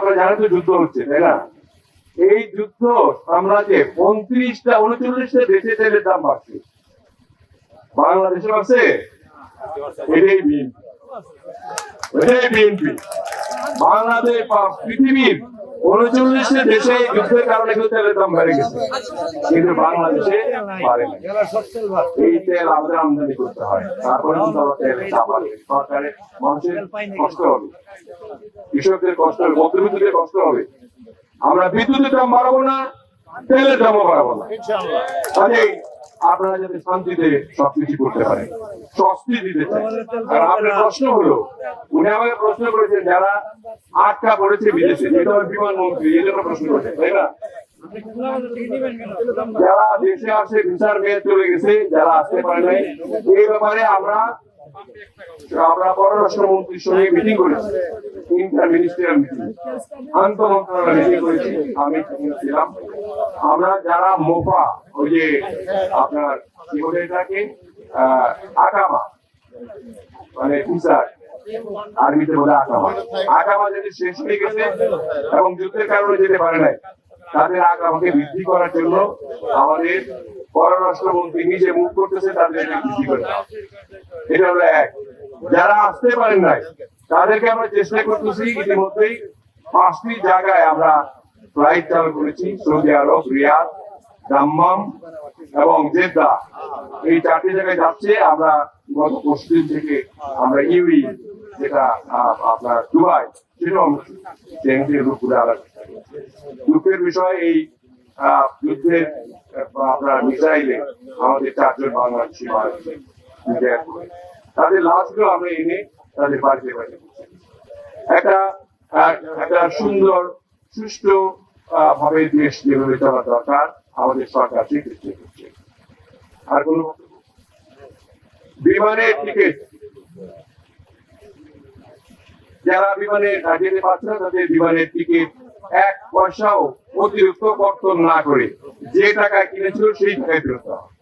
আপনারা জানেন তো যুদ্ধ হচ্ছে, তাই না? এই যুদ্ধ সাম্রাজ্যে 39টা দেশে তেলের দাম বাড়ছে। বাংলাদেশে আছে এটাই বিএনপি। বাংলাদেশ পৃথিবীর 39টা দেশে যুদ্ধের কারণে কিন্তু তেলের দাম বেড়ে গেছে, কিন্তু বাংলাদেশে বাড়েনি। এই তেল আমাদের আমদানি করতে হয়, তারপরে কিন্তু আমরা তেলের দাম বাড়বে। সরকারের মানুষের কষ্ট হবে, কৃষকদের কষ্ট হবে, মধ্যবিত্তদের কষ্ট হবে। আমরা বিদ্যুতের দাম বাড়াবো না, তেলের দামও বাড়াবো না। কাজেই আপনারা যাতে শান্তিতে সবকিছু করতে পারেন, স্বস্তি দিতে চাই। আর আপনার প্রশ্ন হলো, উনি আমাকে প্রশ্ন করেছেন যারা আটকা পড়েছে বিদেশে, যেটা বিমানমন্ত্রী এই জন্য প্রশ্ন করেছেন, তাই না? যারা দেশে আসে ভিসার মেয়াদ চলে গেছে, যারা আসতে পারে নাই, এই ব্যাপারে আমরা পররাষ্ট্রমন্ত্রীর সঙ্গে মিটিং করেছি, ইন্টার মিনিস্ট্রিয়াল মিটিং, আন্তঃ মন্ত্রণালয় মিটিং করেছি, আমি ছিলাম। আমরা যারা মোফা, ওই যে আপনার কি বলে এটাকে আকামা, মানে ভিসার আরবিতে বলে আকামা যদি শেষ হয়ে গেছে এবং যুদ্ধের কারণে যেতে পারে নাই, তাদের আকামাকে বৃদ্ধি করার জন্য আমাদের পররাষ্ট্রমন্ত্রী নিজে মুখ করতেছে, তাদের বৃদ্ধি করে। এটা হলো এক। যারা আসতে পারেন নাই তাদেরকে আমরা চেষ্টা করতেছি, ইতিমধ্যেই 5টি জায়গায় আমরা ফ্লাইট চালু করেছি, সৌদি আরব, রিয়াদ, দাম্মাম এবং জেদ্দা। এই 4টি জায়গায় যাচ্ছে। আমরা গত 25 দিন থেকে আমরা ইউই, যেটা আপনার দুবাই, সেটাও আমরা রূপপুরে আলাদা। দুঃখের বিষয়, এই যুদ্ধের আপনার মিসাইলে আমাদের 4 জন বাংলাদেশি মারা গেছে। তাদের লাশগুলো আমরা এনে তাদের বাড়িতে একটা সুন্দর সুষ্ঠু ভাবে দেশ যেভাবে চলা দরকার আমাদের সরকার স্বীকৃতি করছে। আর কোন বিমানের টিকিট, যারা বিমানে যেতে পারছে না তাদের বিমানের টিকিট 1 পয়সাও অতিরিক্ত কর্তন না করে যে টাকায় কিনেছিল সেই টাকায় ফেরত দেওয়া।